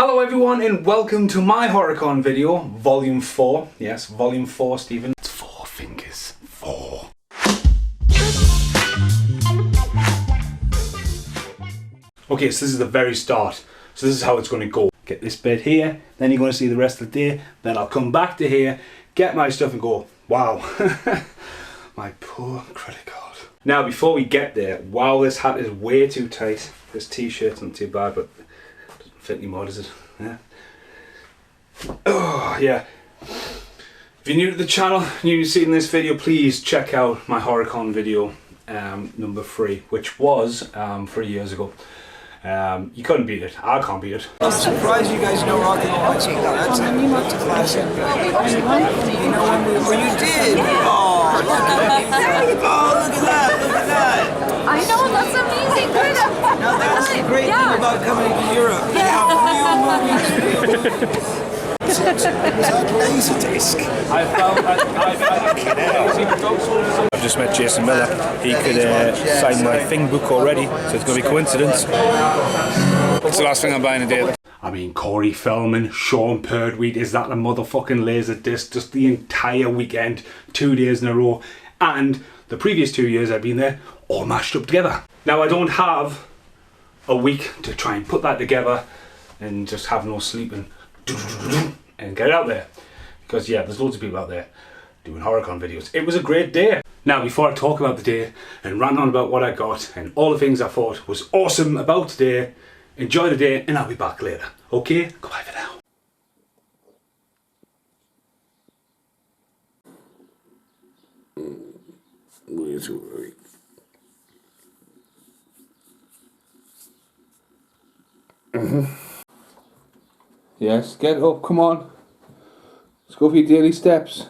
Hello everyone and welcome to my HorrorCon video, Volume 4. Yes, Volume 4, Stephen. It's 4 fingers. 4. Okay, so this is the very start. So this is how it's going to go. Get this bit here, then you're going to see the rest of the day. Then I'll come back to here, get my stuff and go, wow. My poor credit card. Now before we get there, wow, this hat is way too tight. This t-shirt's not too bad, but fit anymore, does it? Yeah. Oh yeah. If you're new to the channel, new to seeing this video, please check out my HorrorCon video number 3, which was 3 years ago. You couldn't beat it. I can't beat it. I'm surprised you guys know Rocky Horror. That's a classic. You know when you did. Oh, look at that! Look at that! I know, that's amazing. Now that's the great thing about coming to Europe. You have real movies. It's a Laserdisc. I've just met Jason Miller. He could sign my thing book already, so it's going to be coincidence. It's the last thing I'm buying today. I mean, Corey Feldman, Sean Perdweed, is that a motherfucking Laserdisc? Just the entire weekend, 2 days in a row. And the previous 2 years I've been there, all mashed up together. Now I don't have a week to try and put that together and just have no sleep and get it out there. Because yeah, there's loads of people out there doing HorrorCon videos. It was a great day. Now before I talk about the day and rant on about what I got and all the things I thought was awesome about today, enjoy the day and I'll be back later. Okay? Goodbye for now. Way too early. Yes, get up, come on. Let's go for your daily steps.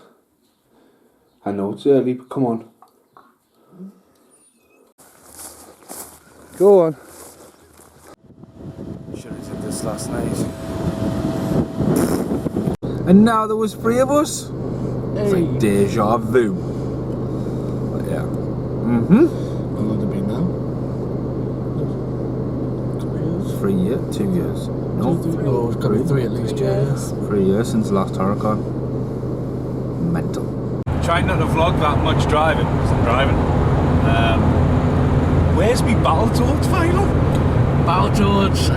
I know it's early, but come on. Go on. Should have did this last night. And now there was 3 of us? It's like deja vu. But yeah. How long have it been now? 3 years? 2 years? No. Oh, it's got to be 3 at least, yeah. 3 years since the last HorrorCon. Mental. Trying not to vlog that much driving, because I'm driving. Where's me Battletoads final? Battletoads,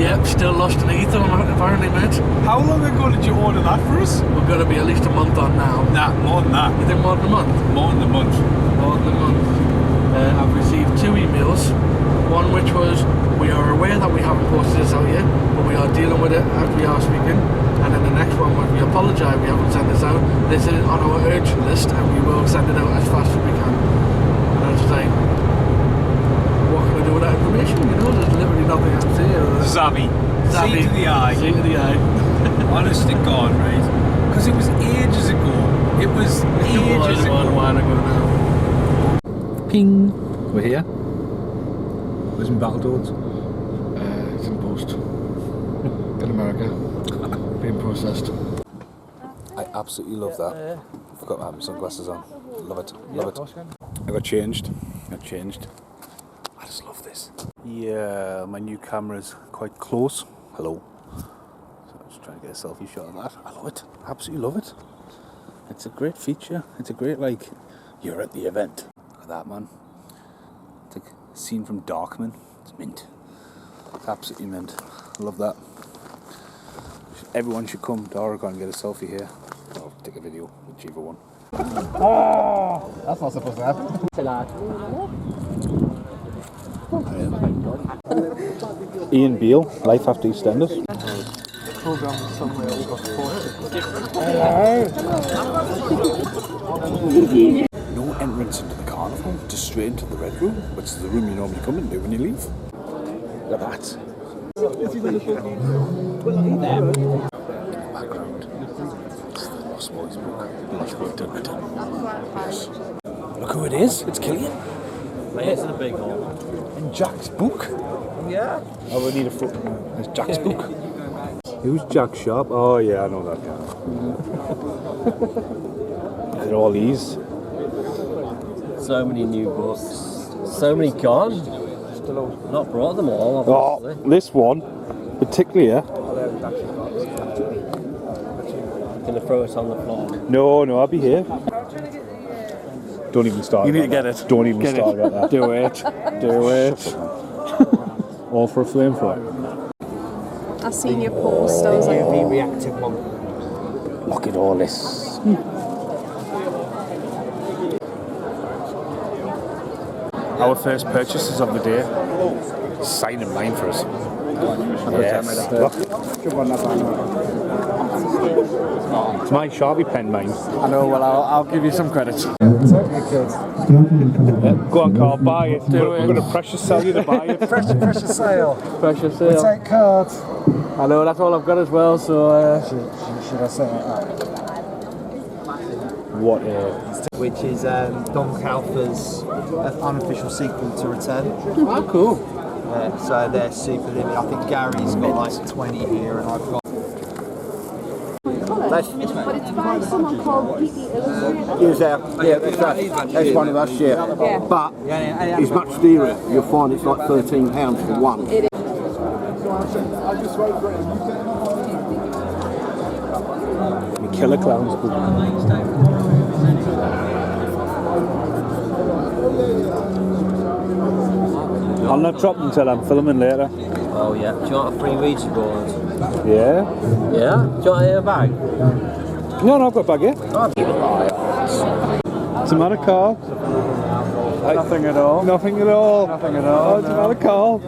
yep, still lost in ether apparently, mate. How long ago did you order that for us? We're going to be at least a month on now. Nah, more than that. You think more than a month? More than a month. More than a month. I've received 2 emails. One which was, we are aware that we haven't posted this out yet, but we are dealing with it as we are speaking. And then the next one was, we apologise we haven't sent this out. This is on our urgent list and we will send it out as fast as we can. And I was just like, what can I do with that information? You know, there's literally nothing I can say. Zabby. Zabby. See to the eye. See to the eye. Honest to God, right? Because it was ages ago. It was ages ago. A while ago now. Ping. We're here. Where's my Battletoads? It's in post. In America. Being processed. I absolutely love that. I forgot to have my sunglasses on. Love it. Love it. I got changed. I just love this. Yeah, my new camera's quite close. Hello. So I'm just trying to get a selfie shot of that. I love it. Absolutely love it. It's a great feature. It's a great, like, you're at the event. Look at that, man. It's like a scene from Darkman. It's mint. It's absolutely mint. I love that. Everyone should come to HorrorCon and get a selfie here. I'll take a video, whichever one. Oh! That's not supposed to happen. Ian Beale, Life After EastEnders. No entrance into the carnival, just straight into the Red Room, which is the room you normally come into when you leave. Look at that. In the background, it's the Lost Boys book. Yes. Look who it is, it's Killian. It's in a big hole. In Jack's book. Yeah. Oh, we need a foot. It's Jack's book. Who's Jack Sharp? Oh yeah, I know that guy. They're all these. So many new books. So many gone. Not brought them all, obviously. Oh, this one, particularly, Gonna throw it on the floor. No, I'll be here. Don't even start. You need to about get that. it. Don't even Get start it. about that. Do it. Do it. All for a flamethrower. I seen your post, I was like, reactive one. Look at all this. Our first purchases of the day. Sign in line for us. Yes. Look. It's my Sharpie pen, mine. I know, well, I'll give you some credit. Go on, Carl, buy it. We're going to pressure sell you to buy it. Precious sale. Precious sale. Take cards. I know, that's all I've got as well, so... Should I say that? What? Which is Don Calfer's unofficial sequel to Return. Oh, cool. So they're super limited. I think Gary's got like 20 here, and I've got. but it's by someone called Pete Illustrator. Is there? Yeah, that's one of us, yeah. But it's much dearer. You'll find it's like £13 for one. Killer Clowns. I'll not drop them until I'm filming later. Oh yeah. Do you want a free Ouija board? Yeah? Yeah? Do you want a bag? No, I've got a bag here. What's the matter, Carl? Nothing at all. Nothing at all. Nothing at all. What's the matter, Carl?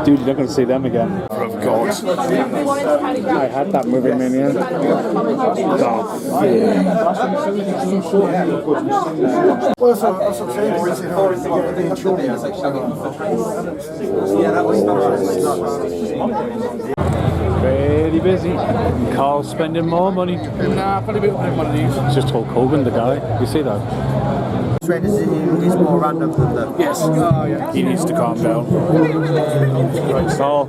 Dude, you're not going to see them again. Of course. I had that movie mania. Oh, yeah. Well, that's what I'm saying. Yeah, that was Very busy. Carl's spending more money. Nah, probably opening one of these. It's just Hulk Hogan, the guy. You see that? Is more random than the. Yes. Oh yeah. He needs to calm down. Right, Carl.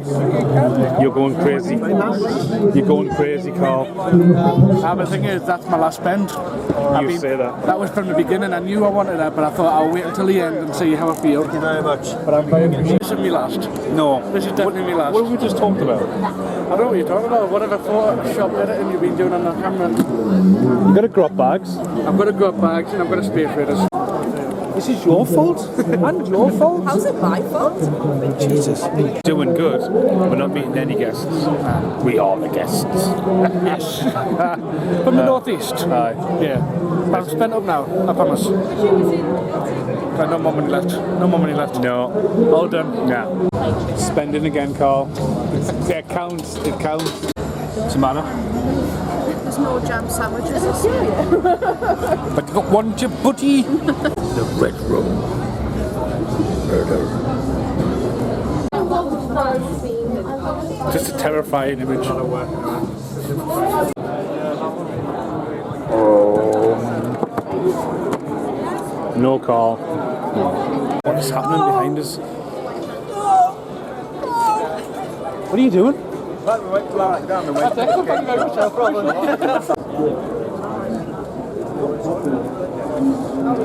You're going crazy. You're going crazy, Carl. The thing is, that's my last spend. You say that. That was from the beginning. I knew I wanted that, but I thought I'll wait until the end and see how I feel. Thank you very much. But I'm very appreciative. This is my last. No. This is definitely my last. What have we just talked about? I don't know what you're talking about. Whatever Photoshop editing you've been doing on the camera. You got a grub bags. I've got a grub bags and I've got a Space Raiders. This is your fault and your fault. How's it my fault? Jesus. Doing good. We're not meeting any guests. We are the guests. Yes. From the northeast. Aye. Yeah. But I'm spent up now, I promise. Got no more money left. No more money left. No. All done. Nah. Spending again, Carl. It counts. It counts. What's the matter? There's no jam sandwiches this year. But you got one to buddy. The Red Room. Murder. Just a terrifying image. No, Carl. No. What is happening behind us? What are you doing?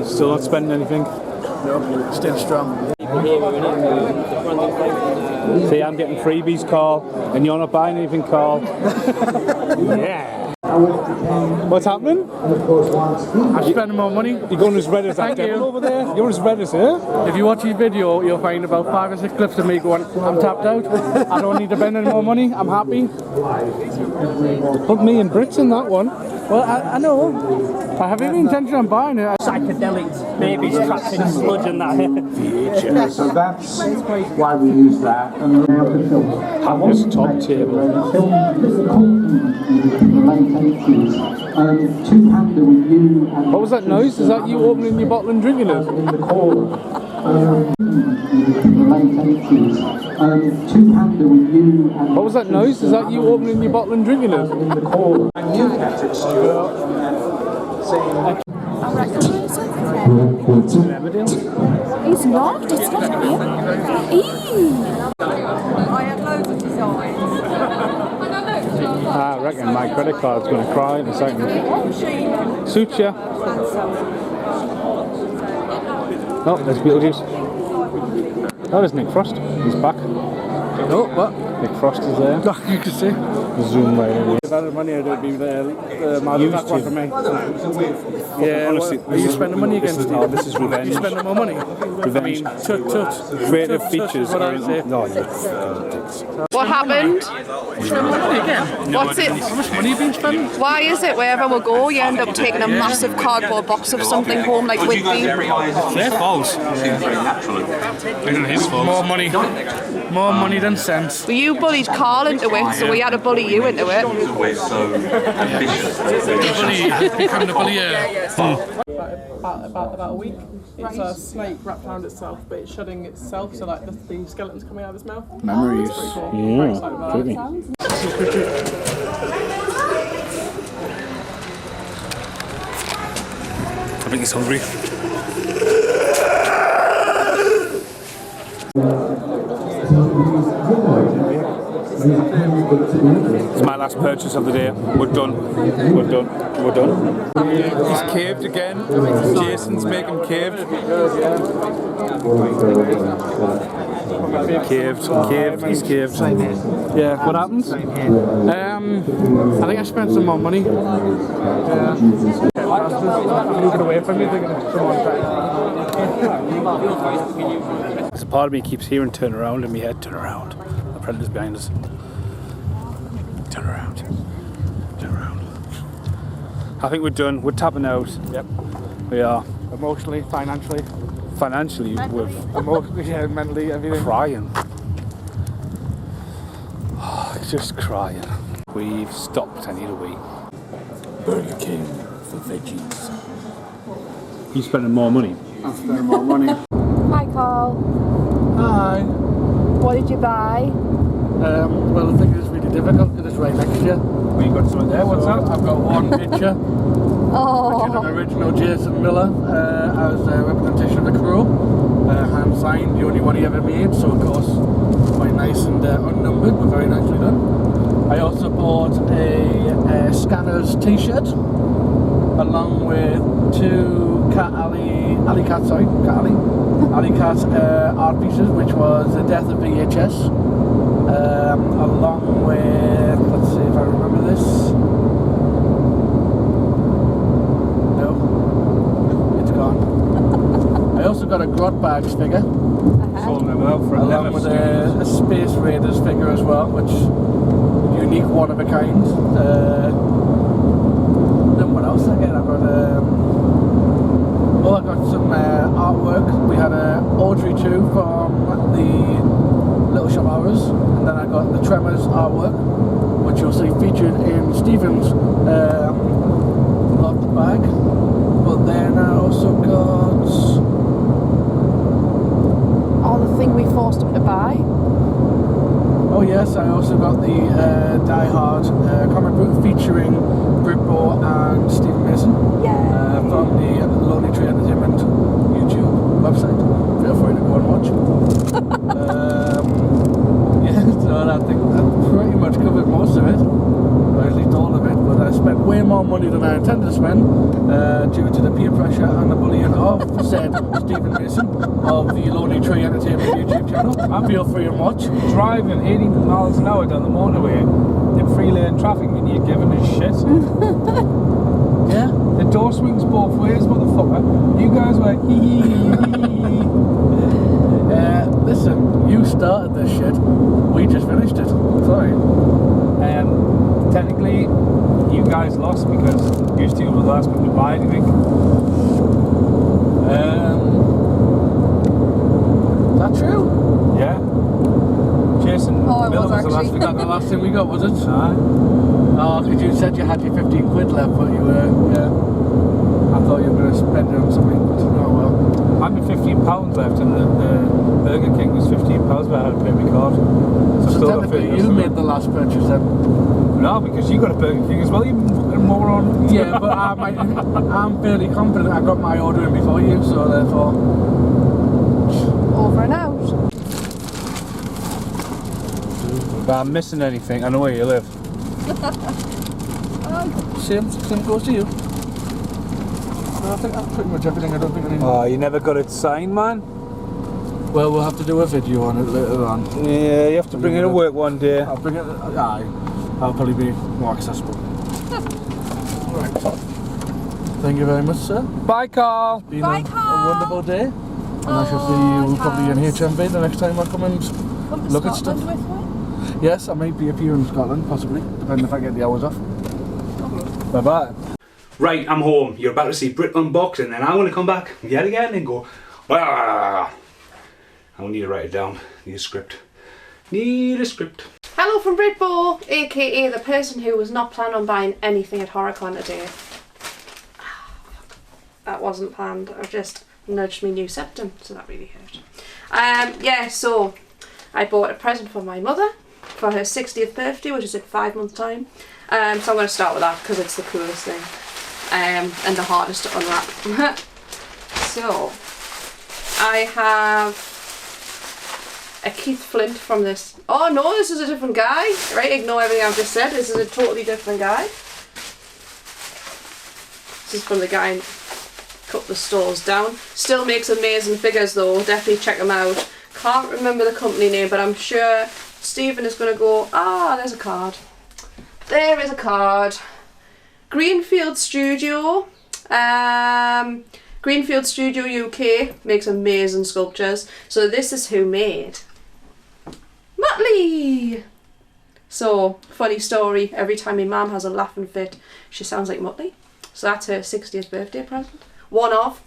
Still not spending anything? No, still strong. See, I'm getting freebies, Carl, and you're not buying anything, Carl. Yeah. What's happening? I'm spending more money. You're going as red as that devil over there? You're as red as her? If you watch his video, you'll find about 5 or 6 clips of me going, I'm tapped out. I don't need to spend any more money. I'm happy. Put me and Brits in that one. Well, I know. I have every intention on buying it. Psychedelic babies trapped in sludge and that. So that's why we use that. And Hammer's top table. What was that noise? Is that you opening your bottle and drinking it? What was that noise? Is that you opening your bottle and drinking it? I recognise it. It's not here. Eee. I had loads of designs. I reckon my credit card's going to cry in a second. Suits ya. Oh, there's Beetlejuice. Oh, there's Nick Frost. He's back. Oh, what? Nick Frost is there. You can see. Zoom right in. If I had money, it'd be the back one for me. Yeah, honestly, are you spending money against it? Oh, this is revenge. You spending more money? Revenge. I mean, tut. Creative features What are I in. say. No, you fucking dicks. What happened? Spending money again? What's it? How much money have you been spending? Why is it wherever we go, you end up taking a massive cardboard box of something home, like with me? Their fault. His fault. More money. More money than sense. Well, you bullied Carl into it, so we had to bully you into it. Become the bullier. About a week. It's a snake wrapped around itself, but it's shedding itself, so like the skeleton's coming out of its mouth. Memories. Pretty cool. Yeah, Very excited about pretty. I think he's hungry. It's my last purchase of the day. We're done. We're done. We're done. He's caved again. Jason's making caved. Caved. He's caved. Yeah, what happens? I think I spent some more money. Looking away from me, thinking, come on, There's a part of me keeps hearing turn around in my head, turn around. The predator's behind us. Turn around. Turn around. I think we're done. We're tapping out. Yep. We are. emotionally, financially. Financially, we're Emotionally, yeah, mentally, everything. crying. Oh, just crying. We've stopped. I need a wee. Burger King for veggies. You spending more money? I'm spending more money. Hi, Carl. Hi. What did you buy? Well, I think it's really difficult because it's right next year. Well, you got something there. What's So that? I've got one picture, which is an Oh, original Jason Miller as a representation of the crew. Hand signed, the only one he ever made, so of course quite nice and unnumbered, but very nicely done. I also bought a Scanners t-shirt along with two Alleycat art pieces, which was The Death of VHS, along with, let's see if I remember this. No, it's gone. I also got a Grot Bags figure, Sold them out for along with a Space Raiders figure as well, which unique, one of a kind. Then what else did I get? I got some artwork. We had a Audrey 2 from the Little Shop Hours, and then I got the Tremors artwork, which you'll see featured in Stephen's locked bag. But then I also got the thing we forced him to buy. oh yes, I also got the Die Hard comic book featuring Britbo and Stephen Mason from the Lonely Tree Entertainment YouTube website. Feel free to go and watch. Yeah, so I think that pretty much covered most of it, or at least all of it. But I spent way more money than I intended to spend due to the peer pressure and the bullying of said Stephen Mason of the Lonely Tree Entertainment YouTube channel. Feel free and watch. Driving 80 miles an hour down the motorway in free lane traffic when you're giving a shit. Yeah. The door swings both ways, motherfucker. You guys were hee hee hee. Listen, you started this shit. We just finished it. Sorry. Technically, you guys lost because you two were the last people to buy anything. Is that true? Yeah. Jason Oh, it Miller was was the last actually. thing. The last thing we got, was it? Aye. Oh, because you said you had your 15 quid left, but you were, yeah. I thought you were going to spend it on something, but oh well. I had £15 left, and the Burger King was £15, but I had to pay my card. So still got technically, 50 you made the last purchase then. No, because you got a Burger King as well, you fucking moron. Yeah, but I'm fairly confident I got my order in before you, so therefore. Over and out. But I'm missing anything. I know where you live. Same goes to you. I think that's pretty much everything. I don't think anything. Oh, you never got it signed, man? Well, we'll have to do a video on it later on. Yeah, you have to bring it to work one day. I'll bring it. Aye, I'll probably be more accessible. Right. Thank you very much, sir. Bye, Carl. Been Bye, a Carl. wonderful day. And I shall see you probably in HMV the next time I come and Come to look at Scotland stuff. with one? Yes, I might be up here in Scotland, possibly, depending if I get the hours off. Bye bye. Right, I'm home. You're about to see Brit unbox, and then I want to come back yet again and go, ah. I will need to write it down. Need a script. Need a script. Hello from Britbo, aka the person who was not planning on buying anything at HorrorCon today. That wasn't planned. I've just nudged my new septum, so that really hurt. Yeah, so I bought a present for my mother for her 60th birthday, which is in 5 months' time. So I'm going to start with that because it's the coolest thing and the hardest to unwrap. So I have a Keith Flint from this. Oh no, this is a different guy. Right, ignore everything I've just said. This is a totally different guy. This is from the guy in a couple of stores down. Still makes amazing figures though. Definitely check them out. Can't remember the company name, but I'm sure Stephen is going to go, ah, there's a card. There is a card. Greenfield Studio. Greenfield Studio UK makes amazing sculptures. So this is who made Muttley. So, funny story, every time my mum has a laughing fit, she sounds like Muttley. So that's her 60th birthday present. One off.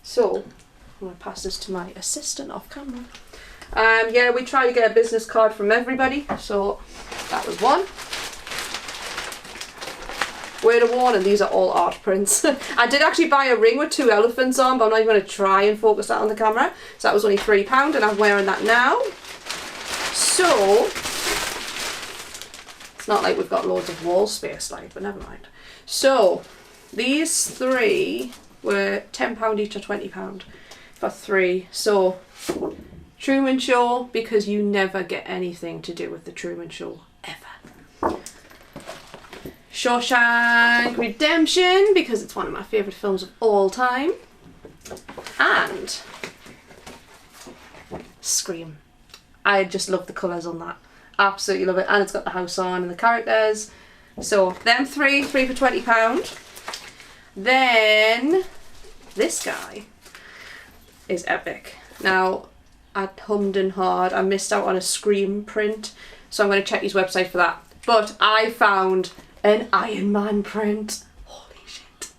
So, I'm going to pass this to my assistant off camera. Yeah, we try to get a business card from everybody. So, that was one. Word of warning, these are all art prints. I did actually buy a ring with 2 elephants on, but I'm not even going to try and focus that on the camera. So that was only £3 and I'm wearing that now. So, it's not like we've got loads of wall space, like, but never mind. So, these 3 were £10 each or £20 for 3. So, Truman Show, because you never get anything to do with the Truman Show, ever. Shawshank Redemption, because it's one of my favourite films of all time. And Scream. I just love the colours on that. Absolutely love it. And it's got the house on and the characters. So them 3 for £20. Then this guy is epic. Now I hummed and hawed. I missed out on a Scream print, so I'm going to check his website for that. But I found an Iron Man print. Holy shit.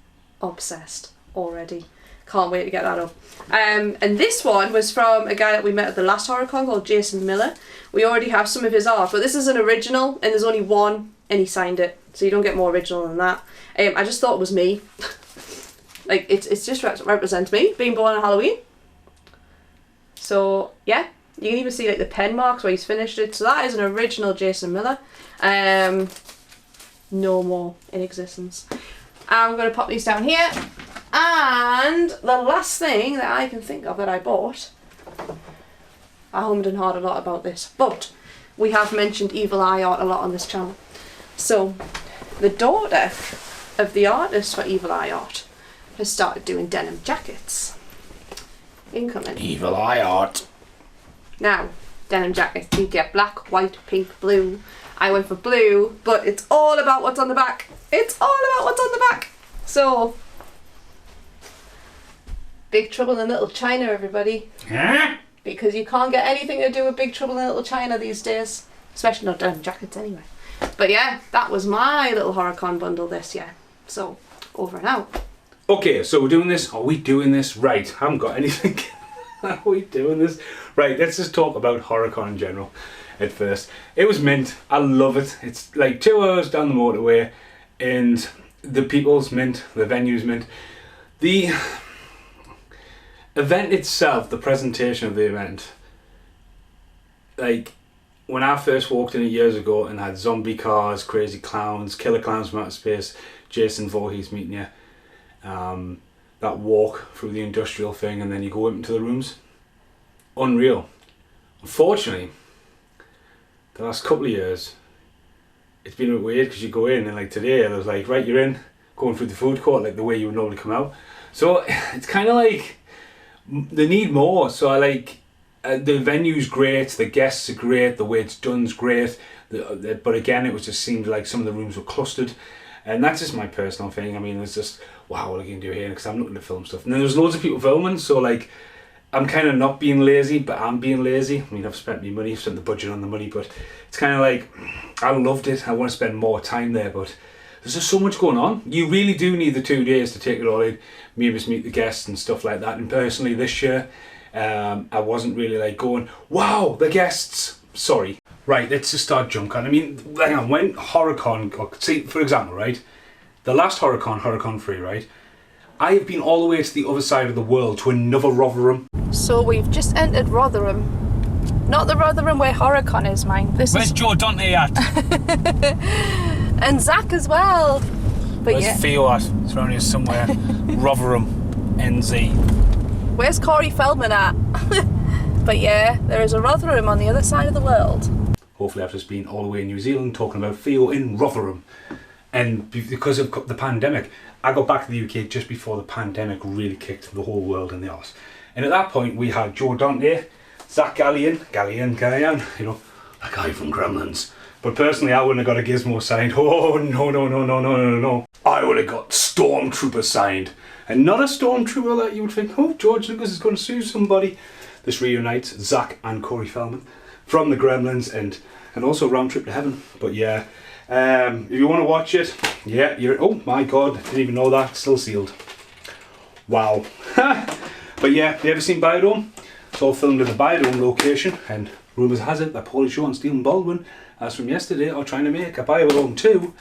Obsessed already. Can't wait to get that up. And this one was from a guy that we met at the last HorrorCon called Jason Miller. We already have some of his art, but this is an original and there's only one and he signed it. So you don't get more original than that. I just thought it was me. Like, it's just represents me being born on Halloween. So yeah, you can even see like the pen marks where he's finished it. So that is an original Jason Miller. No more in existence. I'm going to pop these down here. And the last thing that I can think of that I bought, I hummed and hawed a lot about this, but we have mentioned Evil Eye art a lot on this channel. So the daughter of the artist for Evil Eye art has started doing denim jackets. Incoming. Evil Eye art. Now, denim jackets, you get black, white, pink, blue. I went for blue, but it's all about what's on the back. It's all about what's on the back. So, Big Trouble in Little China, everybody. Huh? Because you can't get anything to do with Big Trouble in Little China these days. Especially not denim jackets anyway. But yeah, that was my little HorrorCon bundle this year. So, over and out. Okay, so we're doing this. Are we doing this? Right, I haven't got anything. Are we doing this? Right, let's just talk about HorrorCon in general at first. It was mint. I love it. It's like 2 hours down the motorway and the people's mint, the venue's mint. The event itself, the presentation of the event, like when I first walked in years ago and had zombie cars, crazy clowns, killer clowns from outer space, Jason Voorhees meeting you, that walk through the industrial thing and then you go up into the rooms, unreal. Unfortunately, the last couple of years it's been a bit weird because you go in and like today there's like, right, you're in, going through the food court like the way you would normally come out. So it's kind of like they need more. So I like, The venue's great, the guests are great, the way it's done's great, but again, it just seemed like some of the rooms were clustered, and that's just my personal thing. I mean, it's just, wow, what are you going to do here? Because I'm looking to film stuff. And then there's loads of people filming, so like, I'm kind of not being lazy, but I'm being lazy. I mean, I've spent my money, I've spent the budget on the money, but it's kind of like, I loved it. I want to spend more time there, but there's just so much going on. You really do need the 2 days to take it all in, maybe meet the guests and stuff like that. And personally, this year, I wasn't really like going, wow, the guests. Sorry. Right, let's just start junk on. I mean, hang on, when HorrorCon, see, for example, right, the last HorrorCon 3, right, I have been all the way to the other side of the world to another Rotherham. So we've just entered Rotherham. Not the Rotherham where HorrorCon is, mine. Where's Joe Dante at? And Zach as well. But Where's Theo at? It's around here somewhere. Rotherham, NZ. Where's Corey Feldman at? But yeah, there is a Rotherham on the other side of the world. Hopefully I've just been all the way in New Zealand talking about Theo in Rotherham. And because of the pandemic, I got back to the UK just before the pandemic really kicked the whole world in the arse. And at that point we had Joe Dante, Zach Gallion, you know, that guy from Gremlins. But personally I wouldn't have got a Gizmo signed. Oh no. I would have got Stormtrooper signed. And not a Stormtrooper that you would think, oh, George Lucas is going to sue somebody. This reunites Zach and Corey Feldman from the Gremlins and also Round Trip to Heaven. But yeah, if you want to watch it, yeah, oh my god, I didn't even know that, still sealed. Wow. But yeah, have you ever seen Biodome? It's all filmed in the Biodome location, and rumours has it that Paulie Shaw and Stephen Baldwin, as from yesterday, are trying to make a Biodome 2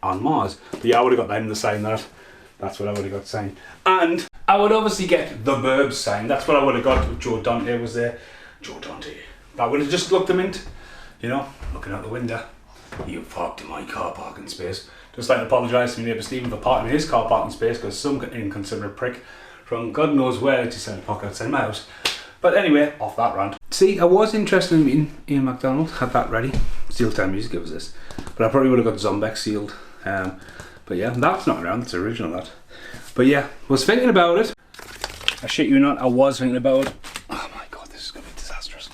on Mars. But yeah, I would have got them to sign that. That's what I would have got signed. And I would obviously get the Burbs signed. That's what I would have got if Joe Dante was there. Joe Dante. I would have just looked him into, you know, looking out the window. You parked in my car parking space. Just like to apologise to my neighbour Stephen for parking in his car parking space because some inconsiderate prick from God knows where decided to park outside my house. But anyway, off that rant. See, I was interested in meeting Ian McDonald. Had that ready. Steel Time Music, it was this. But I probably would have got Zombeck sealed. But yeah, that's not around, it's original that. But yeah, was thinking about it. I shit you not, I was thinking about it. Oh my god, this is going to be disastrous.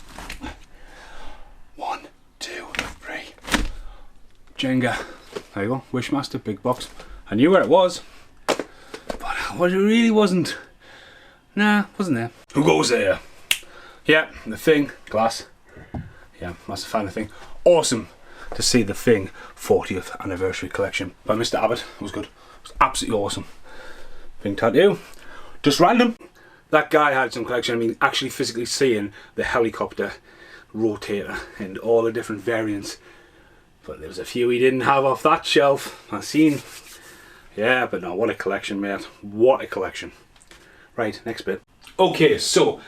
1, 2, 3. Jenga. There you go, Wishmaster, big box. I knew where it was. But it really wasn't. Nah, wasn't there. Who goes there? Yeah, The Thing, glass. Yeah, massive fan of The Thing. Awesome to see The Thing 40th anniversary collection by Mr. Abbott. It was good. It was absolutely awesome. Thing tattoo. Just random. That guy had some collection. I mean, actually physically seeing the helicopter rotator and all the different variants. But there was a few he didn't have off that shelf. I seen. Yeah, but no, what a collection, mate. What a collection. Right, next bit. Okay, so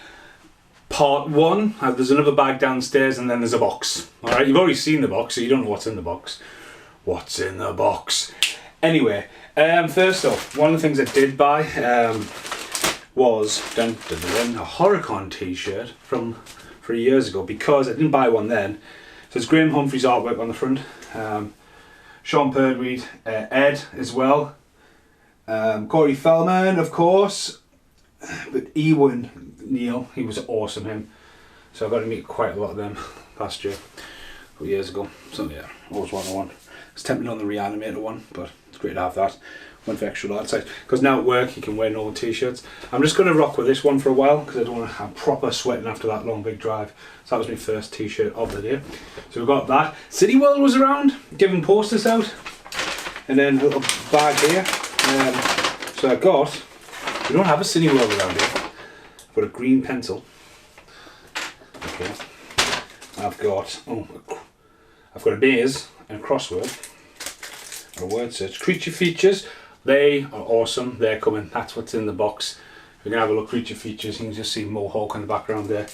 part 1, there's another bag downstairs and then there's a box. Alright, you've already seen the box, so you don't know what's in the box. What's in the box? Anyway, first off, one of the things I did buy was a HorrorCon t-shirt from 3 years ago, because I didn't buy one then. So it's Graham Humphrey's artwork on the front. Sean Perdweed, Ed as well. Corey Feldman, of course. But Ewan Neil, he was awesome, him. So I got to meet quite a lot of them last year, a couple years ago. So yeah, always wanted one. It's tempting on the Reanimator one, but it's great to have that. One for extra large size. Because now at work you can wear normal t-shirts. I'm just going to rock with this one for a while because I don't want to have proper sweating after that long big drive. So that was my first t-shirt of the day. So we've got that. City World was around, giving posters out. And then a little bag here. So I got, we don't have a City World around here. I've got a green pencil. Okay. I've got a maze and a crossword. A word search. Creature features. They are awesome. They're coming. That's what's in the box. We're going to have a look. Creature features. You can just see Mohawk in the background there.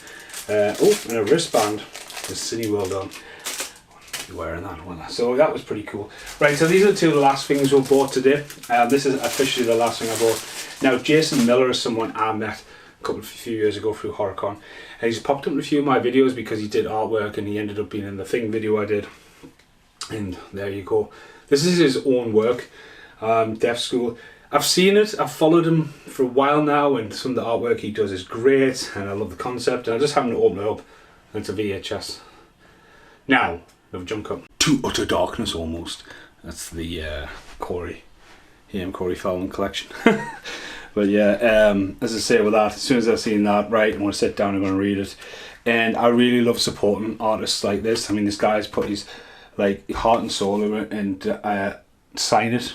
And a wristband with Cineworld on. I'll be wearing that one. So that was pretty cool. Right, so these are two of the last things we bought today. This is officially the last thing I bought. Now, Jason Miller is someone I met a few years ago through HorrorCon. And he's popped up in a few of my videos because he did artwork and he ended up being in the Thing video I did. And there you go. This is his own work. Deaf School. I've seen it, I've followed him for a while now, and some of the artwork he does is great, and I love the concept, and I just happened to open it up, and it's a VHS. Now, we have a jump cut to Utter Darkness almost. That's the Corey Feldman collection. But yeah, as I say with that, as soon as I've seen that, right, I'm going to sit down and I'm going to read it. And I really love supporting artists like this. I mean, this guy's put his like heart and soul in it, and sign it.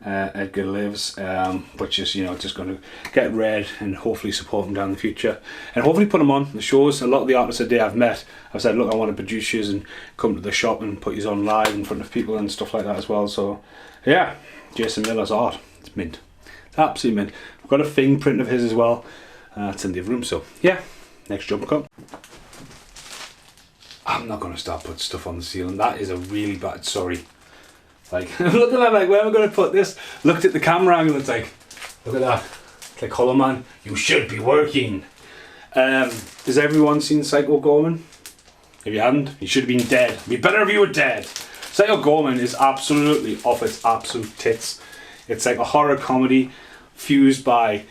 Edgar Lives, which is, you know, just going to get read and hopefully support them down the future, and hopefully put them on the shows. A lot of the artists today I've met, I've said, look, I want to produce you and come to the shop and put you on live in front of people and stuff like that as well. So yeah, Jason Miller's art, it's mint, it's absolutely mint. I've got a thing print of his as well, it's in the room. So yeah, next jump cut. I'm not going to start putting stuff on the ceiling, that is a really bad, sorry. Like, looking at like, where am I going to put this? Looked at the camera angle, it's like, look at that. It's like, Hollow Man, you should be working. Has everyone seen Psychoslughterman? If you hadn't, you should have been dead. It'd be better if you were dead. Psychoslughterman is absolutely off its absolute tits. It's like a horror comedy fused by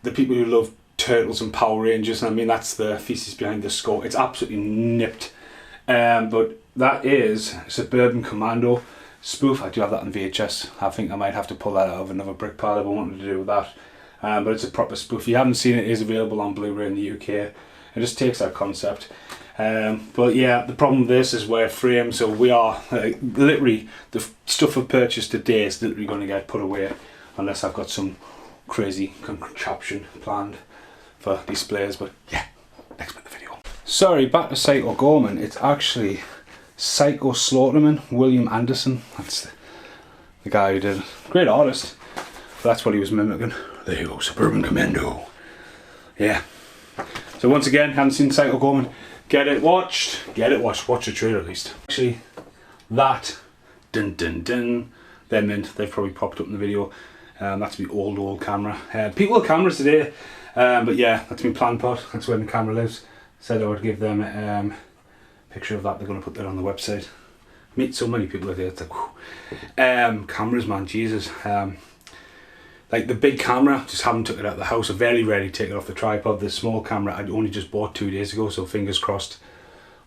the people who love Turtles and Power Rangers. And I mean, that's the thesis behind the score. It's absolutely nipped. But that is Suburban Commando spoof. I do have that on VHS. I think I might have to pull that out of another brick pile if I wanted to do with that. But it's a proper spoof. If you haven't seen it, it is available on Blu-ray in the UK. It just takes that concept. But yeah, the problem with this is we're framed, so we are literally, the stuff I've purchased today is literally going to get put away unless I've got some crazy contraption planned for displays. But yeah, next bit of the video. Sorry, back to Psychoslughterman. It's actually Psychoslughterman, William Anderson. That's the guy who did it. Great artist. But that's what he was mimicking. There you go, Suburban Commando. Yeah. So once again, haven't seen Psychoslughterman. Get it watched. Watch the trailer at least. Actually, that dun dun dun. They're mint. They've probably popped up in the video. That's my old camera. People with cameras today. But yeah, that's my plant pot. That's where the camera lives. Said I would give them picture of that. They're going to put that on the website. Meet so many people today. It's like, whew. Cameras, man, Jesus. Like the big camera, just haven't took it out of the house. I very rarely take it off the tripod. The small camera I'd only just bought 2 days ago, so fingers crossed,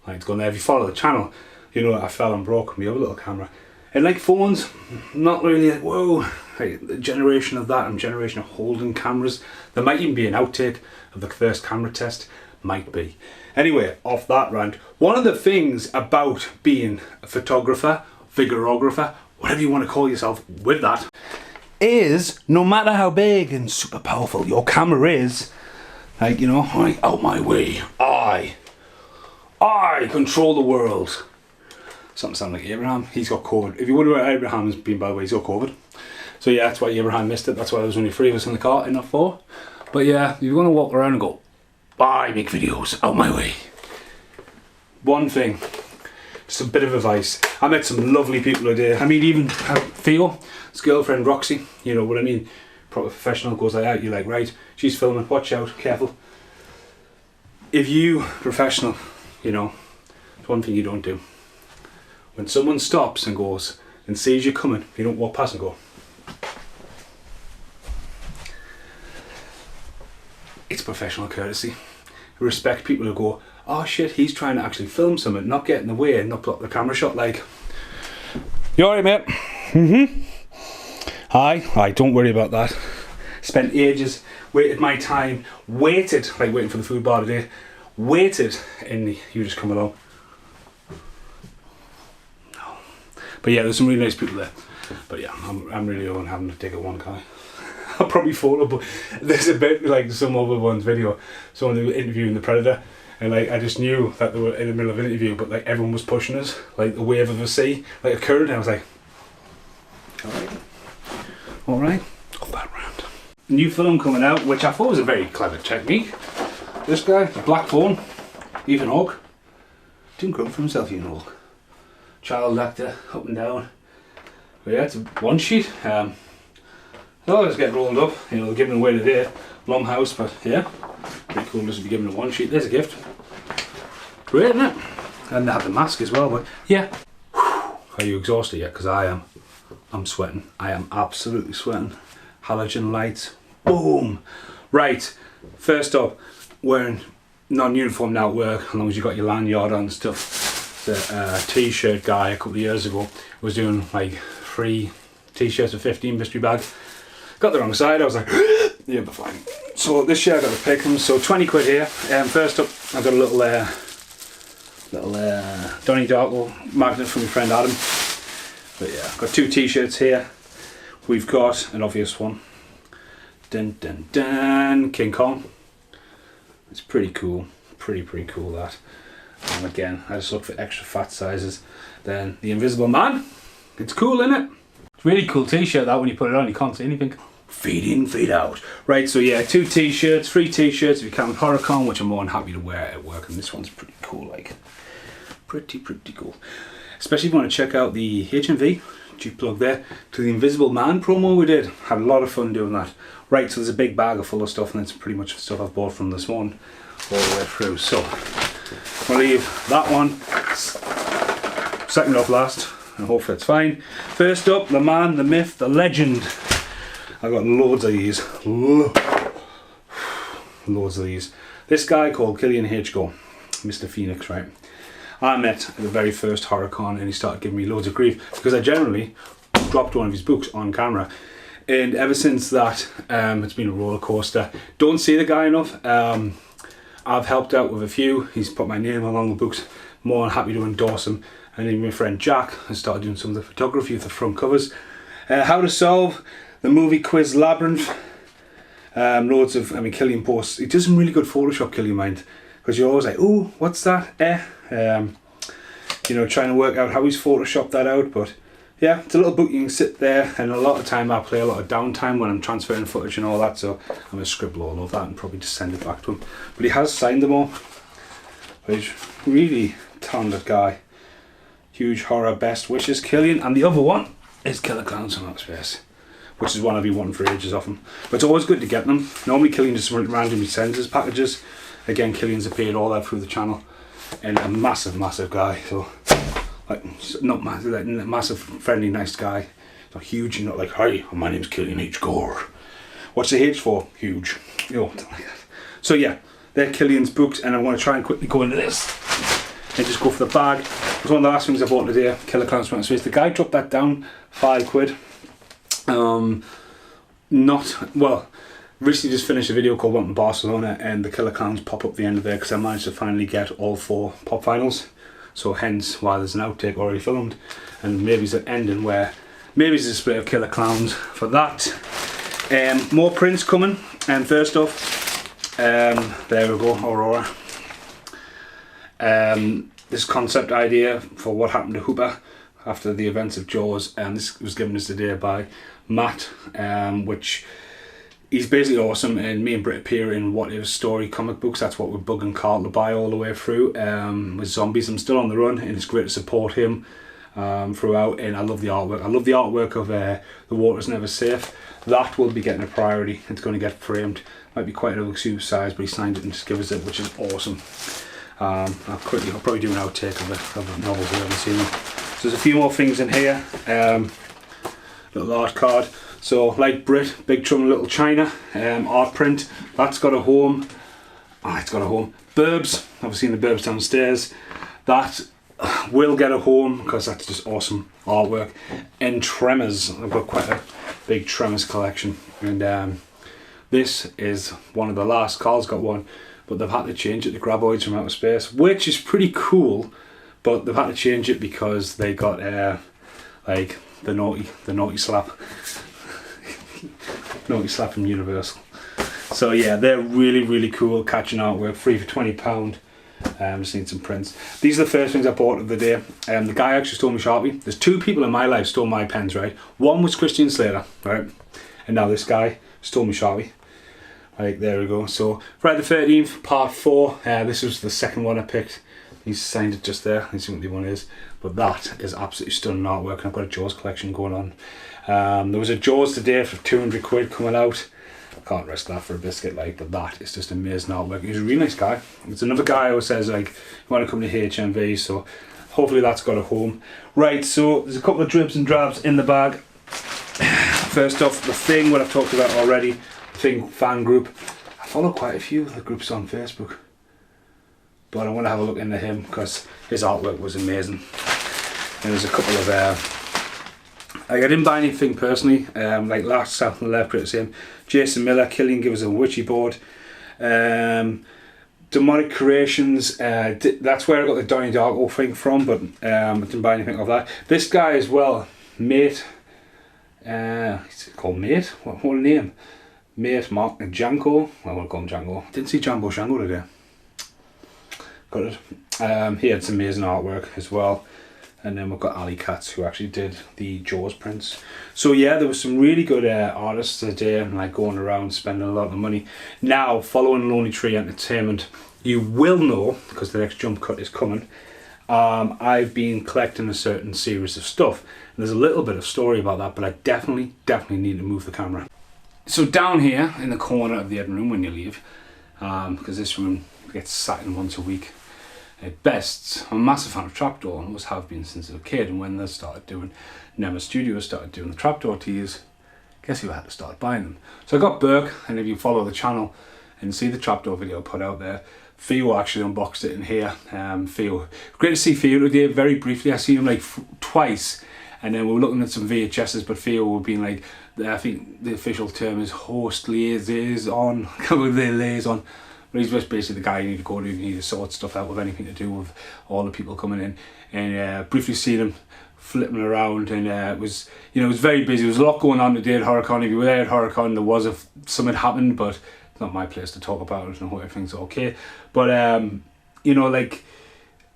like it's gone there. If you follow the channel, you know I fell and broke my other little camera. And like phones, not really like, whoa, like the generation of that and generation of holding cameras. There might even be an outtake of the first camera test, might be. Anyway, off that rant, one of the things about being a photographer, videographer, whatever you want to call yourself with that, is no matter how big and super powerful your camera is, like, you know, like, out my way, I control the world. Something sound like Abraham. He's got COVID. If you wonder where Abraham has been, by the way, he's got COVID. So yeah, that's why Abraham missed it. That's why there was only 3 of us in the car, and not 4. But yeah, you're going to walk around and go, I make videos, out my way. One thing, just a bit of advice. I met some lovely people today. I mean, even Theo, his girlfriend Roxy, you know what I mean? Proper professional, goes like that, you're like, right, she's filming, watch out, careful. If you, professional, you know, there's one thing you don't do. When someone stops and goes and sees you coming, you don't walk past and go. It's professional courtesy. Respect people who go, oh shit, he's trying to actually film something, not get in the way and not block the camera shot. Like, you alright, mate? Mm-hmm. Aye, don't worry about that. Spent ages, waited my time, waited, like waiting for the food bar today, waited, and you just come along. No. But yeah, there's some really nice people there. But yeah, I'm really on having to dig at one guy. I'll probably follow, but there's a bit like some other one's video, someone who was interviewing the Predator, and like I just knew that they were in the middle of an interview, but like everyone was pushing us, like the wave of the sea, like a current, and I was like, alright, all that round. New film coming out, which I thought was a very clever technique. This guy, Black Phone, Ethan Hawke, doing good for himself, Ethan Hawke. Child actor, up and down. But yeah, it's a one sheet. Oh, let's get rolled up, you know, giving away today, Blumhouse, but yeah, pretty cool just to be given a one sheet. There's a gift. Great, isn't it? And they have the mask as well, but yeah. Whew. Are you exhausted yet? Because I am. I'm sweating. I am absolutely sweating. halogen lights. Boom! Right, first up, wearing non-uniform now at work, as long as you got your lanyard on and stuff. The t-shirt guy a couple of years ago was doing like 3 t-shirts for 15 mystery bag. Got the wrong side, I was like, yeah, but fine. So this year I got to pick them, so 20 quid here. First up, I got a little Donnie Darko magnet from my friend Adam. But yeah, I've got 2 t-shirts here. We've got an obvious one. Dun dun dun, King Kong. It's pretty cool, pretty cool that. And again, I just look for extra fat sizes. Then the Invisible Man. It's cool, isn't it? It's a really cool t-shirt that when you put it on, you can't see anything. Feed in, feed out. Right, so yeah, 2 t-shirts, 3 t-shirts if you count HorrorCon, which I'm more than happy to wear at work. And this one's pretty cool, like pretty cool. Especially if you want to check out the HMV, cheap plug there, to the Invisible Man promo we did. Had a lot of fun doing that. Right, so there's a big bag full of stuff, and it's pretty much stuff I've bought from this one all the way through. So I'll leave that one second off last, and hopefully it's fine. First up, the man, the myth, the legend. I've got loads of these. Loads of these. This guy called Killian H Gore, Mr. Phoenix, right? I met at the very first HorrorCon, and he started giving me loads of grief because I generally dropped one of his books on camera. And ever since that, it's been a roller coaster. Don't see the guy enough. I've helped out with a few. He's put my name along the books. More than happy to endorse him. And even my friend Jack has started doing some of the photography of the front covers. How to solve the movie quiz labyrinth. Loads of, Killian posts. He does some really good Photoshop, Killian, mind. Because you're always like, ooh, what's that? You know, trying to work out how he's photoshopped that out. But yeah, it's a little book you can sit there, and a lot of time I play a lot of downtime when I'm transferring footage and all that, so I'm going to scribble all of that and probably just send it back to him. But he has signed them all. But he's a really talented guy. Huge horror best wishes, Killian. And the other one is Killer Clowns from Outer Space, which is one I've been wanting for ages off him. But it's always good to get them. Normally Killian just randomly sends his packages. Again, Killian's appeared all that through the channel. And a massive guy, so like not massive, like massive, friendly, nice guy. Not huge, you're not like, hi, my name's Killian H Gore. What's the H for? Huge. You know, like that. So yeah, they're Killian's books, and I want to try and quickly go into this and just go for the bag. It was one of the last things I bought today, Killer Clowns from Outer Space. The guy dropped that down, 5 quid. Recently just finished a video called Welcome to Barcelona, and the Killer Clowns pop up the end of there because I managed to finally get all 4 pop finals. So hence why there's an outtake already filmed, and maybe there's an ending where maybe there's a display of Killer Clowns for that. More prints coming, and first off, there we go, Aurora. This concept idea for what happened to Hooper after the events of Jaws, and this was given us today by Matt, which he's basically awesome, and me and Britt appear in What If Story comic books. That's what we're bugging Carl to buy all the way through. With zombies, I'm still on the run, and it's great to support him throughout, and I love the artwork. I love the artwork of The Water's Never Safe. That will be getting a priority. It's going to get framed. Might be quite a super size, but he signed it and just gives us it, which is awesome. I'll probably do an outtake of novels we haven't seen. So there's a few more things in here. Little art card. So like Brit, Big Trouble in Little China, art print. That's got a home. It's got a home. Burbs, I've seen the Burbs downstairs. That will get a home because that's just awesome artwork. And Tremors, I've got quite a big Tremors collection, and this is one of the last. Carl's got one, but they've had to change it to Graboids from Outer Space, which is pretty cool. But they've had to change it because they got like the naughty slap. Naughty slap from Universal. So yeah, they're really cool. Catching artwork, free for £20. Just need some prints. These are the first things I bought of the day. The guy actually stole my Sharpie. There's 2 people in my life stole my pens, right? One was Christian Slater, right? And now this guy stole my Sharpie. Right, there we go. So Friday the 13th, part 4. This was the second one I picked. He's signed it just there. Let's see what the one is. But that is absolutely stunning artwork, and I've got a Jaws collection going on. There was a Jaws today for 200 quid coming out. I can't risk that for a biscuit, like, but that is just amazing artwork. He's a really nice guy. It's another guy who says, like, you want to come to HMV, so hopefully that's got a home. Right, so there's a couple of dribs and drabs in the bag. First off, the Thing, what I've talked about already, the Thing fan group. I follow quite a few of the groups on Facebook, but I want to have a look into him because his artwork was amazing. And there's a couple of I didn't buy anything personally, like Last South and Left, the same. Jason Miller, Killian gives us a witchy board. Demonic Creations, that's where I got the Donnie Darko thing from, but I didn't buy anything of that. This guy as well, Mate, is it called Mate? What a name. Mate Mark Django, I want to call him Django. Didn't see Jambo Shango today. Got it. He had some amazing artwork as well. And then we've got Alleycat, who actually did the Jaws prints. So yeah, there was some really good artists today, and like going around spending a lot of money. Now, following Lonely Tree Entertainment, you will know, because the next jump cut is coming, I've been collecting a certain series of stuff. And there's a little bit of story about that, but I definitely need to move the camera. So down here in the corner of the editing room when you leave, because this room gets sat in once a week, at best, I'm a massive fan of Trapdoor, and always have been since I was a kid. And when they started doing, Nema Studios started doing the Trapdoor teas, guess who had to start buying them? So I got Burke, and if you follow the channel and see the Trapdoor video put out there, Theo actually unboxed it in here. Theo, great to see Theo today. Very briefly, I seen him like twice, and then we were looking at some VHSs, but Theo would be like, I think the official term is host liaison, liaison. But he's just basically the guy you need to go to, you need to sort stuff out with anything to do with all the people coming in. And briefly seen him flipping around, and it was, you know, it was very busy. There was a lot going on today at HorrorCon. If you were there at HorrorCon, there was something happened, but it's not my place to talk about it. I hope everything's okay. But you know, like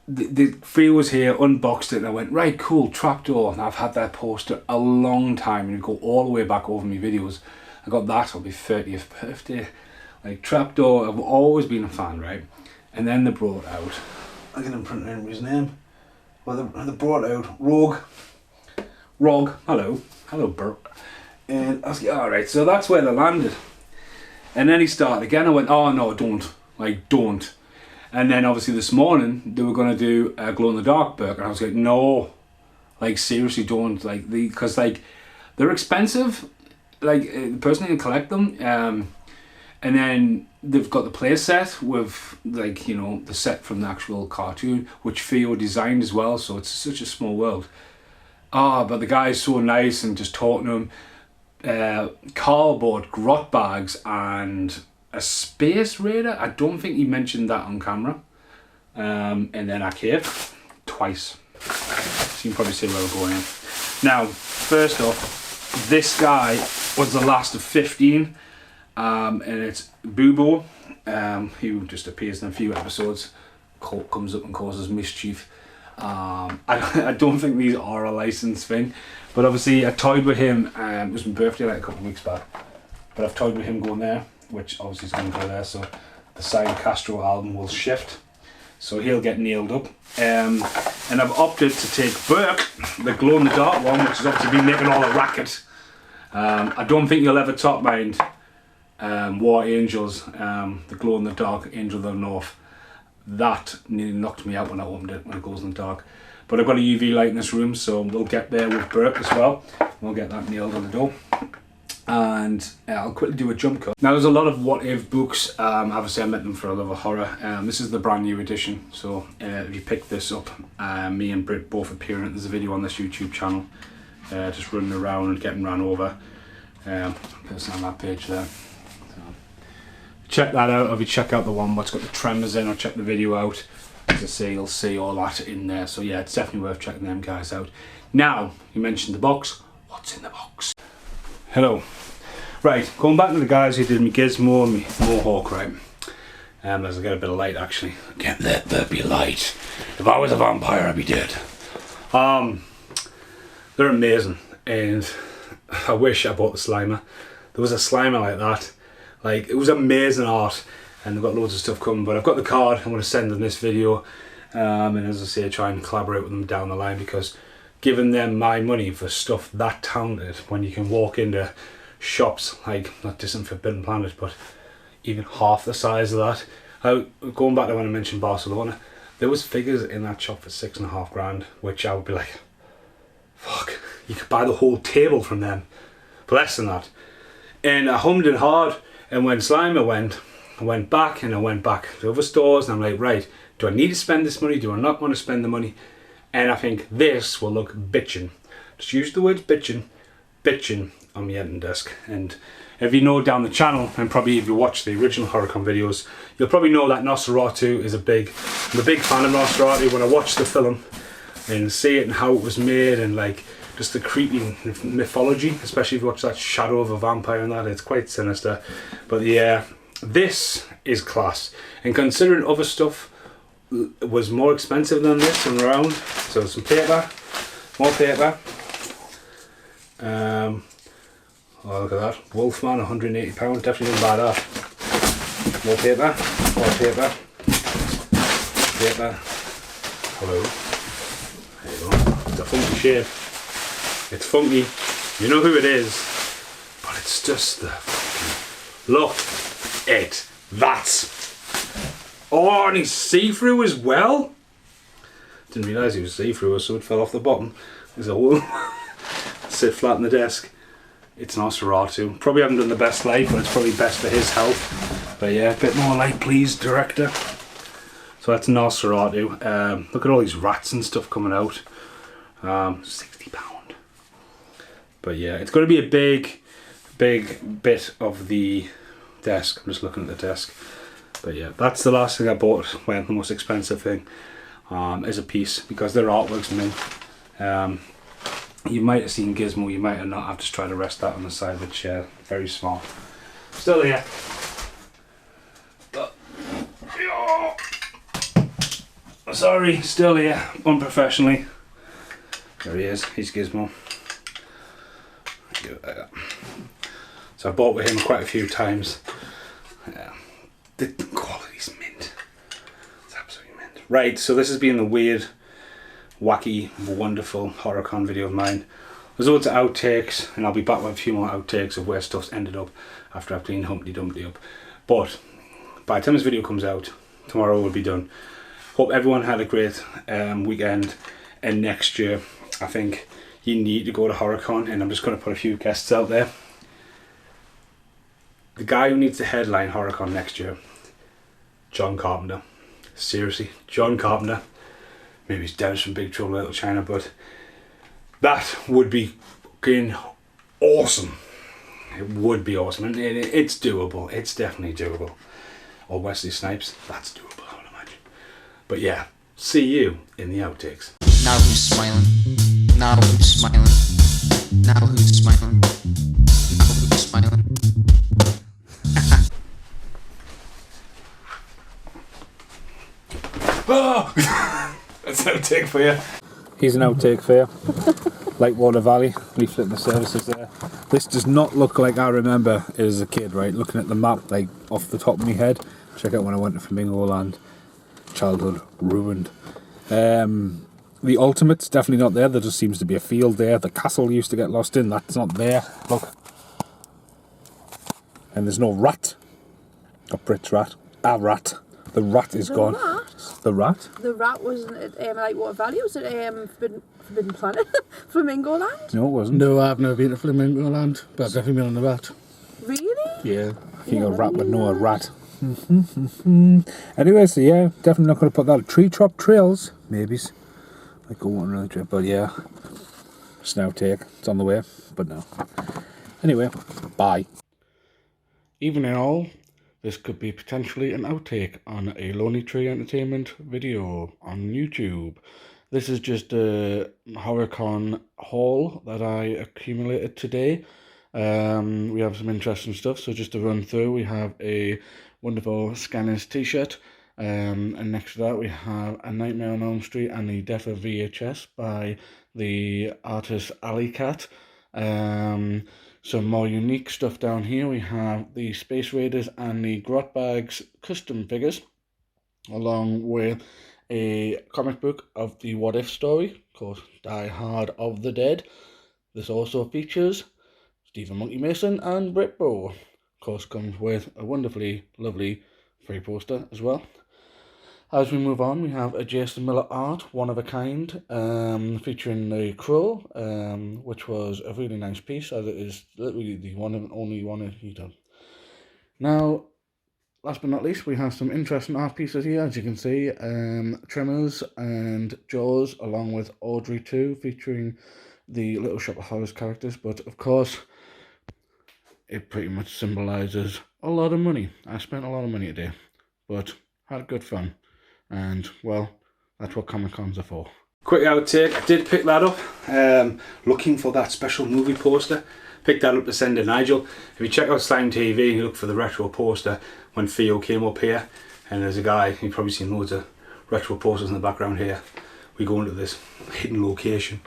the Free was here, unboxed it, and I went, right, cool, Trapdoor. And I've had that poster a long time, and you go all the way back over my videos. I got that on my 30th birthday. Like Trapdoor, I've always been a fan, right? And then they brought out, I can imprint his name. Well, they brought out Rogue, hello Burke. And I was like, alright, so that's where they landed. And then he started again, I went, oh no, don't. And then obviously this morning, they were going to do a glow in the dark Burke, and I was like, no, like seriously don't, like, because like, they're expensive, like, the person who can collect them, and then they've got the play set with, like, you know, the set from the actual cartoon, which Theo designed as well, so it's such a small world. But the guy's so nice, and just talking to him, cardboard grot bags and a space raider. I don't think he mentioned that on camera. And then a cave, twice. So you can probably see where we're going in. Now, first off, this guy was the last of 15. And it's Boobo, who just appears in a few episodes, comes up and causes mischief. I don't think these are a licensed thing, but obviously I toyed with him, it was my birthday like a couple of weeks back, but I've toyed with him going there, which obviously is going to go there, so the Signed Castro album will shift, so he'll get nailed up. And I've opted to take Burke, the glow in the dark one, which has obviously been making all the racket. I don't think you'll ever top mind War Angels, the glow in the dark Angel of the North. That nearly knocked me out when I opened it, when it goes in the dark. But I've got a UV light in this room, so we'll get there with Burke as well. We'll get that nailed on the door. And I'll quickly do a jump cut. Now there's a lot of what if books, obviously I met them for a love of horror. This is the brand new edition, so if you pick this up, me and Britt both appearing, there's a video on this YouTube channel, just running around and getting ran over. Person on that page there. Check that out, or if you check out the one what's got the tremors in, or check the video out, as I say, you'll see all that in there. So yeah, it's definitely worth checking them guys out. Now, you mentioned the box. What's in the box? Hello. Right, going back to the guys who did me Gizmo and me Mohawk, right? As I get a bit of light actually. Can't let there be light. If I was a vampire, I'd be dead. They're amazing, and I wish I bought the Slimer. There was a Slimer like that. Like, it was amazing art, and they've got loads of stuff coming, but I've got the card I'm going to send them this video, and as I say, try and collaborate with them down the line, because giving them my money for stuff that talented, when you can walk into shops, like, not distant Forbidden Planet, but even half the size of that. Going back to when I mentioned Barcelona, there was figures in that shop for $6.5 grand, which I would be like, fuck, you could buy the whole table from them. for less than that. And I hummed and hawed, and when Slimer went, I went back and I went back to other stores, and I'm like, right, do I need to spend this money? Do I not want to spend the money? And I think this will look bitchin'. Just use the words bitchin' on my editing desk. And if you know down the channel, and probably if you watch the original Horrorcon videos, you'll probably know that Nosferatu is I'm a big fan of Nosferatu. When I watch the film and see it and how it was made, and like just the creepy mythology, especially if you watch that Shadow of a Vampire and that, it's quite sinister. But yeah, this is class. And considering other stuff was more expensive than this and around, so some paper, more paper. Oh, look at that. Wolfman, £180. Definitely didn't buy that. More paper. More paper. Paper. Hello. There you go. It's a funky shape. It's funky. You know who it is. But it's just the fucking... Look at that. Oh, and he's see-through as well. Didn't realise he was see-through, so it fell off the bottom. There's a hole. Sit flat on the desk. It's Nosferatu. Probably haven't done the best light, but it's probably best for his health. But yeah, a bit more light, please, director. So that's Nosferatu. Look at all these rats and stuff coming out. £60. But yeah, it's going to be a big bit of the desk. I'm just looking at the desk. But yeah, that's the last thing I bought. Well, the most expensive thing is a piece, because their artwork's mint. You might have seen Gizmo, you might have not. I've just tried to rest that on the side of the chair. Very small. Still here. Sorry, still here. Unprofessionally. There he is. He's Gizmo. So I bought with him quite a few times. The quality's mint. It's absolutely mint. Right, so this has been the weird, wacky, wonderful Horrorcon video of mine. There's loads of outtakes, and I'll be back with a few more outtakes of where stuff's ended up after I've cleaned Humpty Dumpty up. But by the time this video comes out, tomorrow will be done. Hope everyone had a great weekend, and next year I think you need to go to Horrorcon, and I'm just going to put a few guests out there. The guy who needs to headline Horrorcon next year, John Carpenter. Seriously, John Carpenter. Maybe he's Dennis from Big Trouble in Little China, but that would be fucking awesome. It would be awesome, and it's doable. It's definitely doable. Or Wesley Snipes, that's doable, I would imagine. But yeah, see you in the outtakes. Now who's smiling? Now who's smiling? Now who's smiling? Now who's smiling? Oh! That's an outtake for you. Here's an outtake for you. Lightwater Valley, leaflet in the services there. This does not look like I remember it as a kid, right? Looking at the map, like off the top of my head. Check out when I went to Flamingo Land. Childhood ruined. The Ultimate's definitely not there. There just seems to be a field there. The castle used to get lost in. That's not there. Look. And there's no rat. A Brit's rat. A rat. The rat is gone. Rat? The rat? The rat wasn't at Lightwater Valley, was it Forbidden Planet? Flamingo Land? No, it wasn't. No, I've never been to Flamingo Land, but I've definitely been on the rat. Really? Yeah. I think a rat would know a rat. Anyway, so yeah, definitely not going to put that. Tree Top Trails, maybes. Like go on another trip, but yeah. Just an outtake. It's on the way, but no. Anyway, bye. Even in all, this could be potentially an outtake on a Lonely Tree Entertainment video on YouTube. This is just a Horrorcon haul that I accumulated today. We have some interesting stuff, so just to run through, we have a wonderful Scanners t-shirt, and next to that we have A Nightmare on Elm Street and the Death of VHS by the artist Alleycat. Some more unique stuff down here. We have the Space Raiders and the Grot Bags custom figures, along with a comic book of the What If story, of course, Die Hard of the Dead. This also features Stephen Monkey Mason and Britt Bow. Of course, comes with a wonderfully lovely free poster as well. As we move on, we have a Jason Miller art, one of a kind, featuring the Crow, which was a really nice piece, as it is literally the one and only one he done. Now, last but not least, we have some interesting art pieces here, as you can see. Tremors and Jaws, along with Audrey 2, featuring the Little Shop of Horrors characters. But, of course, it pretty much symbolises a lot of money. I spent a lot of money today, but had good fun. And, well, that's what Comic-Cons are for. Quick outtake, I did pick that up, looking for that special movie poster. Picked that up to send to Nigel. If you check out Slime TV and you look for the retro poster when Theo came up here, and there's a guy, you've probably seen loads of retro posters in the background here. We go into this hidden location,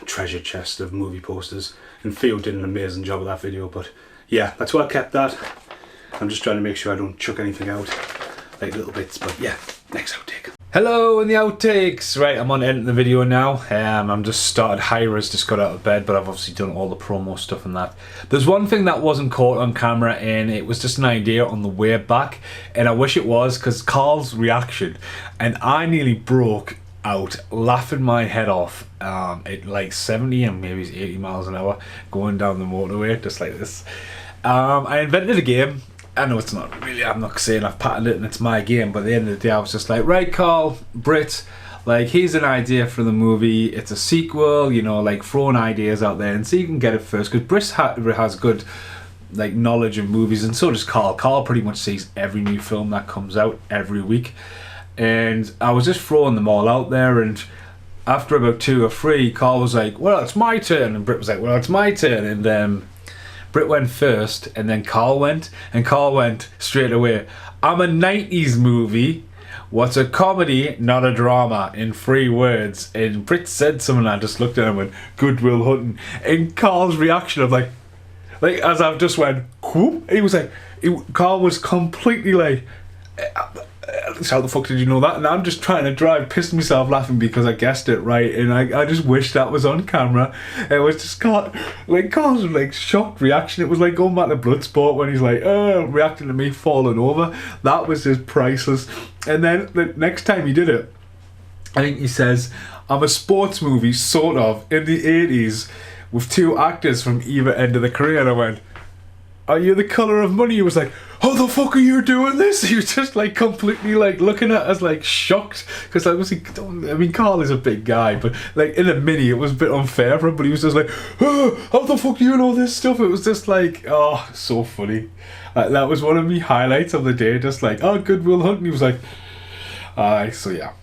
treasure chest of movie posters, and Theo did an amazing job of that video. But yeah, that's why I kept that. I'm just trying to make sure I don't chuck anything out, like little bits. But yeah, next outtake. Hello in the outtakes. Right, I'm on to end the video now. I'm just started Hyra's, just got out of bed, but I've obviously done all the promo stuff and that. There's one thing that wasn't caught on camera, and it was just an idea on the way back, and I wish it was, because Carl's reaction, and I nearly broke out laughing my head off at like 70 and maybe 80 miles an hour going down the motorway, just like this. I invented a game. I know it's not really, I'm not saying I've patented it and it's my game, but at the end of the day I was just like, right Carl, Brit, like here's an idea for the movie, it's a sequel, you know, like throwing ideas out there and see you can get it first, because Brit has good like knowledge of movies, and so does Carl. Carl pretty much sees every new film that comes out every week, and I was just throwing them all out there, and after about 2 or 3, Carl was like, well it's my turn, and Brit was like, well it's my turn, and Brit went first, and then Carl went, and Carl went straight away, I'm a 90s movie, what's a comedy, not a drama, in 3 words. And Brit said something, I just looked at him and went, Good Will Hunting. And Carl's reaction of like as I've just went, whoop, he was like, Carl was completely like, how the fuck did you know that? And I'm just trying to drive, pissing myself laughing because I guessed it right, and I just wish that was on camera. It was just Carl's like shocked reaction. It was like going back to Bloodsport when he's like, reacting to me falling over. That was just priceless. And then the next time he did it, I think he says, I'm a sports movie, sort of, in the 80s with 2 actors from either end of the career. And I went, Are You the Colour of Money? He was like, how the fuck are you doing this? He was just like completely like looking at us like shocked, because obviously, I mean, Carl is a big guy, but like in a mini it was a bit unfair for him, but he was just like, oh, how the fuck do you know this stuff? It was just like, oh, so funny. That was one of my highlights of the day, just like, oh, Good Will Hunting. He was like, alright, so yeah,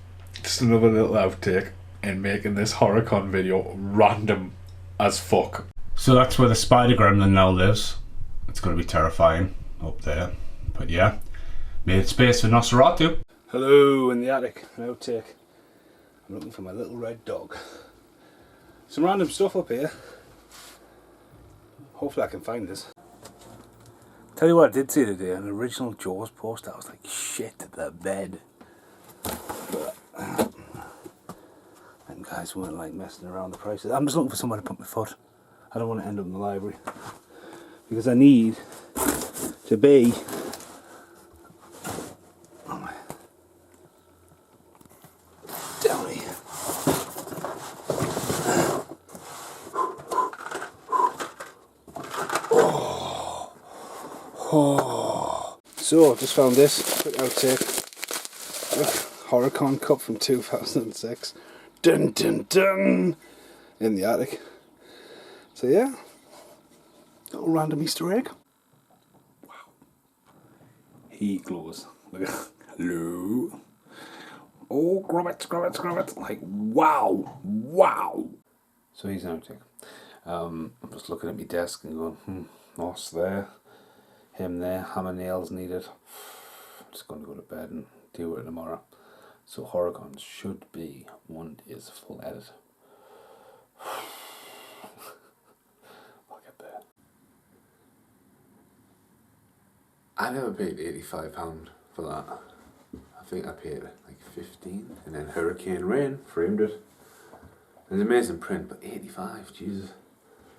just another little outtake in making this HorrorCon video random as fuck. So that's where the spider gremlin now lives. It's going to be terrifying up there, but yeah, made space for Nosferatu. Hello in the attic, an outtake. I'm looking for my little red dog. Some random stuff up here. Hopefully I can find this. Tell you what I did see today, an original Jaws poster. I was like, shit, the bed. But them guys weren't like messing around the prices. I'm just looking for somewhere to put my foot. I don't want to end up in the library, because I need to be down here. So, just found this quick outtake. HorrorCon cup from 2006. Dun dun dun! In the attic. So yeah, little random Easter egg. Wow. He glows. Look at hello. Oh, grab it, grab it, grab it. Like, wow, wow. So he's an outtake. I'm just looking at my desk and going, Moss there, him there, hammer nails needed. I'm just going to go to bed and deal with it tomorrow. So HorrorCon should be one day's full edit. I'll get there. I never paid £85 for that. I think I paid like 15, and then Hurricane Rain framed it. It's an amazing print, but 85, Jesus.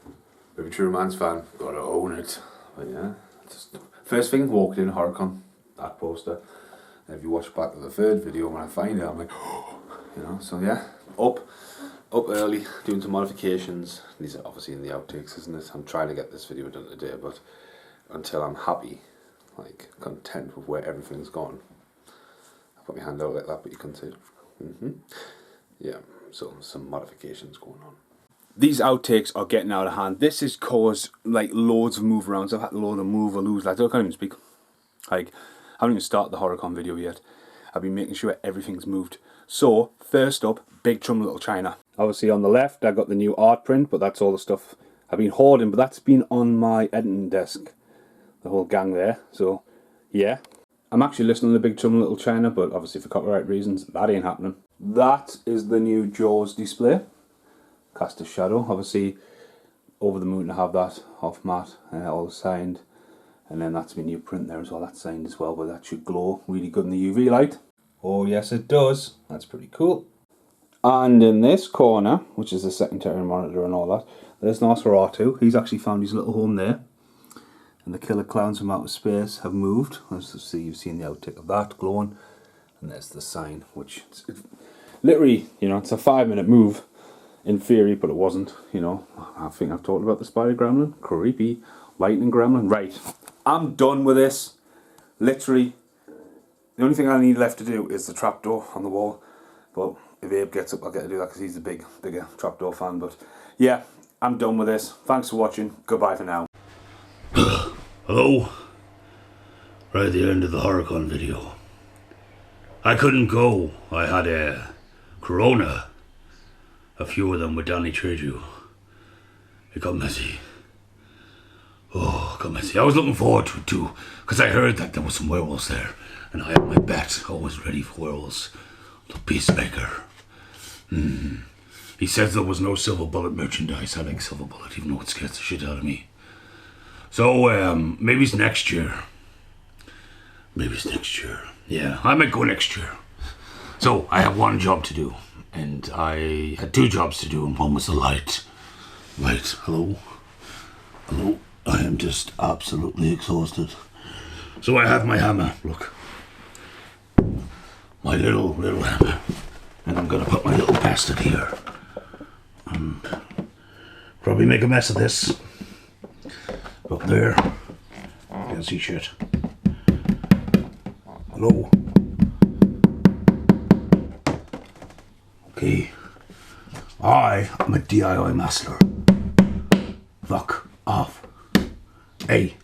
If you're a true Man's fan, gotta own it. But yeah, just first thing walked in HorrorCon, that poster. And if you watch back to the third video, when I find it, I'm like, you know. So yeah, up early, doing some modifications. These are obviously in the outtakes, isn't it? I'm trying to get this video done today, but until I'm happy, like content with where everything's gone, I put my hand out like that, but you can see it. Yeah, so some modifications going on. These outtakes are getting out of hand. This has caused like loads of move arounds. I've had a load of move or lose. Like, I can't even speak. Like, I haven't even started the HorrorCon video yet. I've been making sure everything's moved. So, first up, Big Trouble in Little China. Obviously on the left, I got the new art print, but that's all the stuff I've been hoarding. But that's been on my editing desk. The whole gang there. So, yeah. I'm actually listening to Big Trouble in Little China, but obviously for copyright reasons, that ain't happening. That is the new Jaws display. Cast a shadow. Obviously, over the moon to have that off matte, all signed. And then that's my new print there as well. That's signed as well, but that should glow really good in the UV light. Oh yes, it does. That's pretty cool. And in this corner, which is the secondary monitor and all that, there's Nosferatu. He's actually found his little home there. And the killer clowns from outer space have moved. As you see, you've seen the outtake of that glowing. And there's the sign, which it's literally, you know, it's a 5-minute move in theory, but it wasn't, you know. I think I've talked about the spider gremlin. Creepy. Lightning gremlin. Right. I'm done with this. Literally. The only thing I need left to do is the trapdoor on the wall. But if Abe gets up, I'll get to do that because he's a bigger trapdoor fan. But yeah, I'm done with this. Thanks for watching. Goodbye for now. Hello? Right at the end of the HorrorCon video. I couldn't go. I had a corona. A few of them with Danny Trejo. It got messy. Oh, it got messy. I was looking forward to it too, because I heard that there was some werewolves there, and I had my bet always ready for werewolves. The Peacemaker. He says there was no Silver Bullet merchandise. I like Silver Bullet, even though it scares the shit out of me. So, maybe it's next year. Maybe it's next year. Yeah, I might go next year. So, I have one job to do. And I had 2 jobs to do, and one was the light. Light, hello? Hello? I am just absolutely exhausted. So I have my hammer, look. My little hammer. And I'm gonna put my little bastard here. And probably make a mess of this. Up there. Can't see shit. Hello? Okay. I am a DIY master. Fuck off. Hey.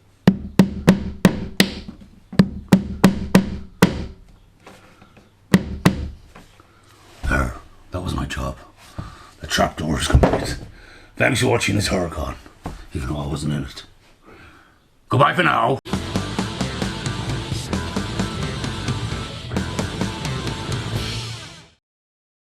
There. That was my job. The trapdoor is complete. Thanks for watching this HorrorCon, even though I wasn't in it. Goodbye for now.